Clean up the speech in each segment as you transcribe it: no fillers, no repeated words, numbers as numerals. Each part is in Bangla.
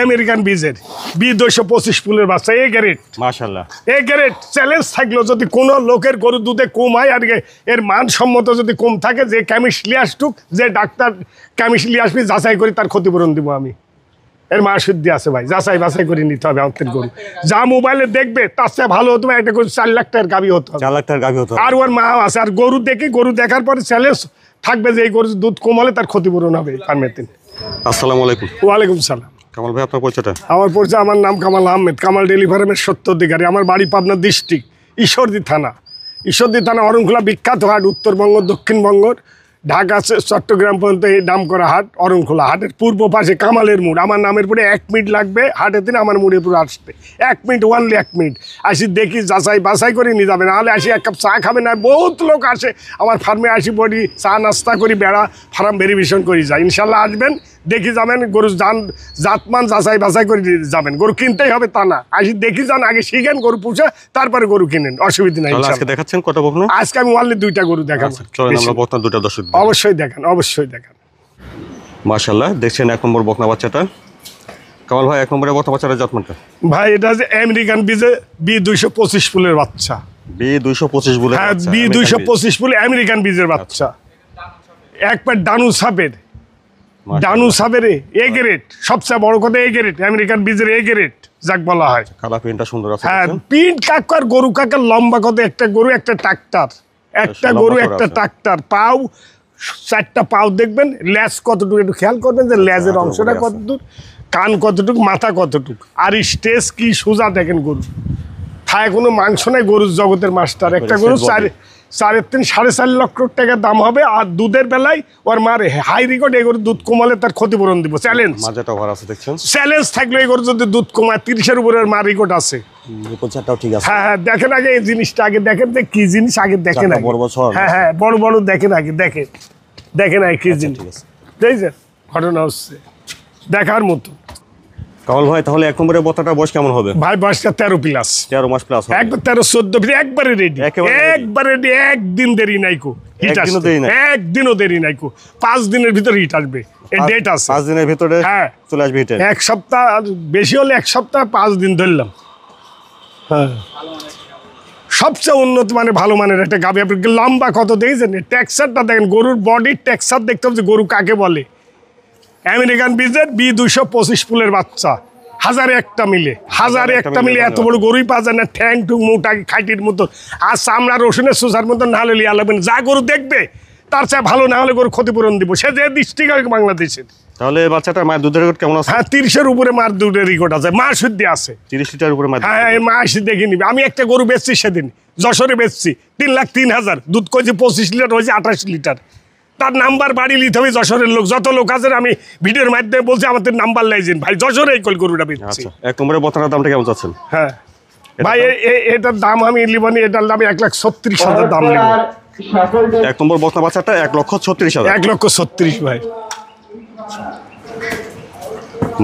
আমেরিকান বীজের B225 ফুলের বাচ্চা এ গ্রেড মাশাআল্লাহ। এ গ্রেড চ্যালেঞ্জ থাকলো যদি কোনো লোকের গরু দুধে কম হয় আর এর মানসম্মত যদি কম থাকে যে কেমিস্ট্রি আসুক যে ডাক্তার কেমিস্ট্রি আসবি যাচাই করে তার ক্ষতিপূরণ দিব আমি। এর মা শুদ্ধি আছে ভাই, যাচাই বাছাই করে নিতে হবে আমাদের গরু। যা মোবাইলে দেখবে তার চেয়ে ভালো হতো একটা গরু 4 লাখ টাকার গাভী হতো, 4 লাখ টাকার গাভী হতো। আর ওর মা আছে। আর গরু দেখে গরু দেখার পরে চ্যালেঞ্জ থাকবে যে এই গরুর দুধ কম হলে তার ক্ষতিপূরণ হবে পারমেতেন। আসসালামু আলাইকুম। ওয়ালাইকুম সালাম। কামাল ভাই আপনার পরিচয়টা? আমার পরিচয়, আমার নাম কামাল আহমেদ, কামাল ডেইরি ফার্মের সত্ত্বাধিকারী। আমার বাড়ি পাবনা ডিস্ট্রিক্ট ঈশ্বরদী থানা। ঈশ্বরদী থানা অরণখোলা বিখ্যাত হাট, উত্তরবঙ্গ দক্ষিণবঙ্গর ঢাকা চট্টগ্রাম পর্যন্ত এই নাম করা হাট অরণখোলা। হাটের পূর্ব পাশে কামালের মোড়। আমার নামের পরে 1 মিনিট লাগবে হাটের দিন আমার মোড়ের পুরো আসতে। 1 মিনিট, ওনলি 1 মিনিট। আসি দেখি যাচাই বাছাই করে নিয়ে যাবে, নাহলে আসি 1 কাপ চা খাবে না। বহুত লোক আসে আমার ফার্মে, আসি বডি চা নাস্তা করি, বেড়া ফার্ম ভেরিফিকেশন করি যায়। ইনশাল্লাহ আসবেন, দেখি যাবেন, গরু জাতমান যাচাই বাছাই করে যাবেন। গরু কিনতেই হবে তা না, আসি দেখি যান, আগে শিখেন গরু পুষে তারপরে গরু কিনেন, অসুবিধা নাই। আজকে দেখাচ্ছেন কত বকনা? আজকে আমি অনলি 2টা গরু দেখাবো। চলেন আমরা বকনা দুটো দর্শক অবশ্যই দেখেন, অবশ্যই দেখেন। মাশাআল্লাহ, দেখছেন 1 নম্বর বকনা বাচ্চাটা। কামাল ভাই 1 নম্বরের বকনা বাচ্চাটা জাতমানটা? ভাই এটা যে আমেরিকান বীজে B225 ফুলের বাচ্চা। B225 বলে? হ্যাঁ, B225 ফুল আমেরিকান বীজের বাচ্চা। একবার ডানু সাপের এ গ্রেড, সবচেয়ে বড় কথা এ গ্রেড, আমেরিকান বীজের এ গ্রেড যাক বলা হয়। কালা প্রিন্টটা সুন্দর আছে। হ্যাঁ, প্রিন্ট কাকার গরু কাকার লম্বা কত, একটা গরু একটা ট্রাক্টর, একটা গরু একটা ট্রাক্টর। পাও 4টা পাও দেখবেন, লেজ কতটুকু একটু খেয়াল করবেন যে লেজের অংশটা কতটুকু, কান কতটুকু, মাথা কতটুকু, আর স্টেজ কি সোজা দেখেন গরু। থায় কোনো মাংস নাই, গরুর জগতের মাস্টার। একটা গরু 4.5-4.5 লক্ষ টাকা দাম হবে। আর দুধের বেলায় ওর মার হাই রেকর্ড, এই গরু দুধ কমালে তার ক্ষতিপূরণ দিব। চ্যালেঞ্জ, মাজাটা ভরা আছে দেখছেন। চ্যালেঞ্জ থাকলে এই গরু যদি দুধ কমায় 30-এর উপরে ওর মার রেকর্ড আছে। রিপোর্টটাও ঠিক আছে। হ্যাঁ, দেখেন আগে এই জিনিসটা, আগে দেখেন যে কি জিনিস, আগে দেখেন আগে। হ্যাঁ, বড় বড় দেখেন আগে, দেখেন আগে কি জিনিস। দেখছেন, ঘটনা হচ্ছে দেখার মতো। কামাল ভাই তাহলে 1 নম্বরের বকনাটার বয়স কেমন হবে? ভাই বয়সটা 13 প্লাস, 13 মাস প্লাস হবে। একবার 13-14 একবারে রেডি, একবারে রেডি। একদিন দেরি নাই কো, হিট আসবে, একদিনও দেরি নাই কো। 5 দিনের ভিতরে হিট আসবে, এই ডেট আছে। 5 দিনের ভিতরে হ্যাঁ চলে আসবে হিট। 1 সপ্তাহ, বেশি হলে 1 সপ্তাহ, 5 দিন ধরলাম। হ্যাঁ, সবচেয়ে উন্নত মানে ভালো মানের একটা গাভী। আপনি লম্বা কত দেখেছেন, টেক্সচারটা দেখেন, গরুর বডির টেক্সচার দেখতে হবে যে গরু কাকে বলে। আমেরিকান বীজের B225 ফুলের বাচ্চা, 1001টা মিলে, 1001টা মিলে এত বড় গরুই পাওয়া যায় না। ঠ্যাং টুং মোটা খাইটির মতো, আর চামড়া রসুনের সোসার মতো না হলে লিয়া লাগবেন। যা গরু দেখবে তার চেয়ে ভালো না হলে গরু ক্ষতিপূরণ দিব, সে যে ডিস্ট্রিক্ট বাংলাদেশের। তাহলে বাচ্চাটার মায়ের দুধের রেকর্ড কেমন আছে? হ্যাঁ, 30-এর উপরে মার দুধের রেকর্ড আছে, মা শুদ্ধি আছে। 30 লিটার উপরে মায়ের? হ্যাঁ, মা এসে দেখে নিবে। আমি একটা গরু বেচছি সেদিন, যশোরে বেচছি, 3,03,000 দুধ কইছে, 25 লিটার হয়েছে 28 লিটার। তার নাম্বার বাড়ি নিতে হবে যশোরের লোক, যত লোক আছে আমি ভিডিওর মাধ্যমে বলছি আমাদের নাম্বার লাইছেন ভাই, যশোরে এই গরুটা বেচছি। 1 নম্বরের বকনার দামটা কেমন চাচ্ছেন? হ্যাঁ ভাই, এটার দাম আমি লিবনি, এটার দাম 1,36,000 দাম নেব। 1 নম্বর বকনা বাচ্চাটা 1,36,000। 1,36,000 ভাই।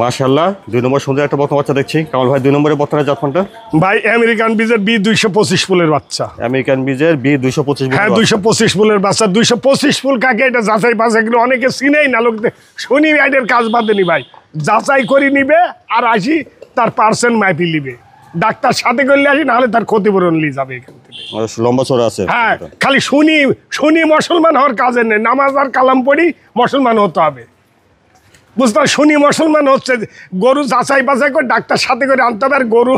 মাশাআল্লাহ, 2 নম্বর সুন্দর একটা বকনা বাচ্চা দেখছি। কামাল ভাই 2 নম্বরের বকনার জাতমানটা? ভাই আমেরিকান বীজের B225 ফুলের বাচ্চা। আমেরিকান বীজের B225? হ্যাঁ, 225 ফুলের বাচ্চা। 225 ফুল কাকে, এটা যাচাই বাছাই করে অনেকে চিনেই না, লোক শুনি আইডের কাজ বাদেনি ভাই, যাচাই করে নিবে আর আসি তার পার্সেন্ট মাইপি নিবে। ডাক্তার সাথে করলে আসি, নাহলে তার ক্ষতিপূরণ নিয়ে যাবে এখান থেকে। লম্বা চড়া আছে। হ্যাঁ, খালি শুনি মুসলমান হওয়ার কাজে নেই, নামাজ আর কালাম পড়ি মুসলমান হতে হবে, বুঝতে শুনি মুসলমান হচ্ছে। গরু যাচাই বাছাই করে ডাক্তার সাথে করে আনতে হবে। আর গরু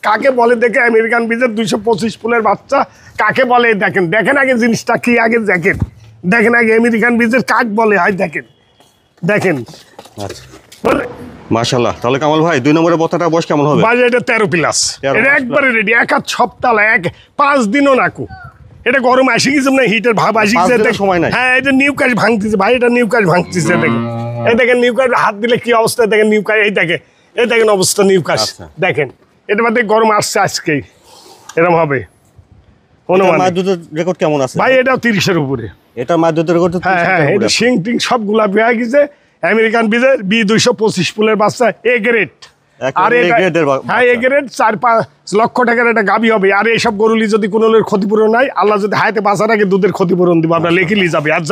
কাকে বলে দেখে, আমেরিকান বীজের 225 ফুলের বাচ্চা কাকে বলে দেখেন আগে জিনিসটা কি, আগে দেখেন আগে আমেরিকান বীজের কাক বলে হয়, দেখেন। আচ্ছা, মাশাআল্লাহ। তাহলে কামাল ভাই 2 নম্বরের বকনাটার বয়স কেমন হবে? বাজে এটা 13 প্লাস, এটা একবারে রেডি, 1 সপ্তাহ 5 দিনও নাকু। এটা গরম আসি কিছু না, হিটের ভাব আসি সময় নাই। হ্যাঁ, এটা নিউকাশ ভাঙতেছে ভাই, এটা নিউকাশ ভাঙতেছে। দেখেন, এই দেখেন নিউকাশ হাত দিলে কি অবস্থা, দেখেন নিউকাশ, এই দেখেন অবস্থা নিউকাশ। দেখেন এটা বাদে গরম আসছে আজকেই, এরকম হবে। মায়ের দুধের রেকর্ড কেমন আছে ভাই? এটাও 30-এর উপরে। এটা মায়ের দুধের রেকর্ড? হ্যাঁ, এটা শিং টিং সব গোলাপি হয়ে গেছে। আমেরিকান বীজের B225 ফুলের বাচ্চা, এ গ্রেড, আর একেবারে এটা A grade-এর হ্যাঁ এ গ্রেড 4-5 লক্ষ টাকার একটা গাবি হবে। আর এইসব গরুলি যদি কোনো লোকের ক্ষতিপূরণ হয়, আল্লাহ যদি হায়াতে বাঁচার আগে দুধের ক্ষতিপূরণ দিব, আমরা লেখিলি যাবে। আর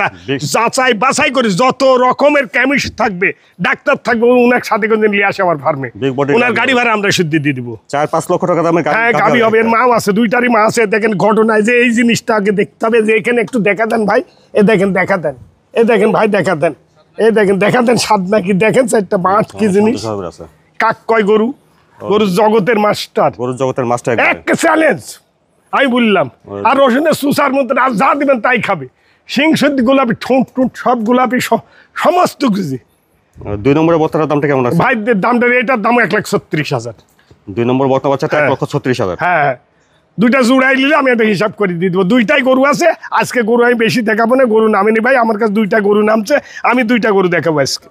যাচাই বাছাই করি, যত রকমের কেমিস্ট থাকবে, ডাক্তার থাকবে, উনার সাথে কোনদিন নিয়ে আসে আমার ফার্মে, Big body উনার গাভী গাড়ি ভাড়া আমরা শুদ্ধি দিয়ে দিব। 4-5 লক্ষ টাকা দামের হ্যাঁ গাবি হবে, এর মাও আছে, দুইটারই মা আছে। দেখেন ঘটনায় যে এই জিনিসটা আগে দেখতে হবে, যে এখানে একটু দেখা দেন ভাই, এ দেখেন দেখা দেন, এ দেখেন ভাই দেখা দেন, এ দেখেন দেখা দেন, স্বাদ নাকি দেখেন, চারটা বাঁট কি জিনিস, কাক কয় গরু, গরু জগতের মাস্টার, গরুর জগতের মাস্টার এক চ্যালেঞ্জ আমি বললাম। আর রসুনের সুসার মধ্যে আর যা দিবেন তাই খাবে, সিং সর্দি গোলাপি, ঠোঁট টুট সব গোলাপি, সমস্ত কিছু। 2 নম্বরের বক্তাটার দামটা কেমন আছে? ভাই দামটা, এটার দাম 1,36,000। 2 নম্বর বক্তা বাচ্চাটা 1,36,000। হ্যাঁ দুইটা জোড়াই নিলে আমি একটা হিসাব করে দিয়ে দেবো। দুইটাই গরু আছে আজকে, গরু আমি বেশি দেখাবো না, গরু নামেনি ভাই, আমার কাছে দুইটা গরু নামছে, আমি দুইটা গরু দেখাবো আজকে।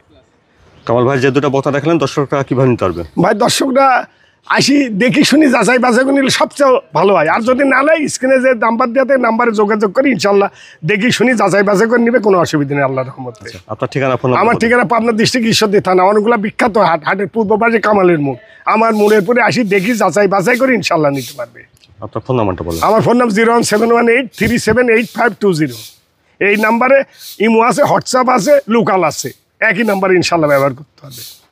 কামাল ভাই যে দুটো বক্তা দেখলেন, দর্শকরা কিভাবে নিতে পারবে? ভাই দর্শকরা আসি দেখি শুনি যাচাই বাছাই করে নিলে সবচেয়ে ভালো হয়। আর যদি না নেয়, স্ক্রিনে যে নাম্বার দেওয়াতে নাম্বারে যোগাযোগ করি, ইনশাল্লাহ দেখি শুনি যাচাই বাছাই করে নিবে, কোনো অসুবিধা নেই আল্লাহর রহমতে। আপনার ঠিকানা, ফোন আমার ঠিকানা পাবনা ডিস্ট্রিক্ট ঈশ্বরদী থানা, অনেকগুলো বিখ্যাত হাট, হাটের পূর্ব পাশে কামালের মোড়। আমার মোড়ের পরে আসি দেখি যাচাই বাছাই করে ইনশাল্লাহ নিতে পারবে। আপনার ফোন নাম্বারটা বলুন। আমার ফোন নাম 01718378520। এই নাম্বারে ইমো আছে, হোয়াটসঅ্যাপ আছে, লোকাল আছে, একই নাম্বারে ইনশাল্লাহ ব্যবহার করতে হবে।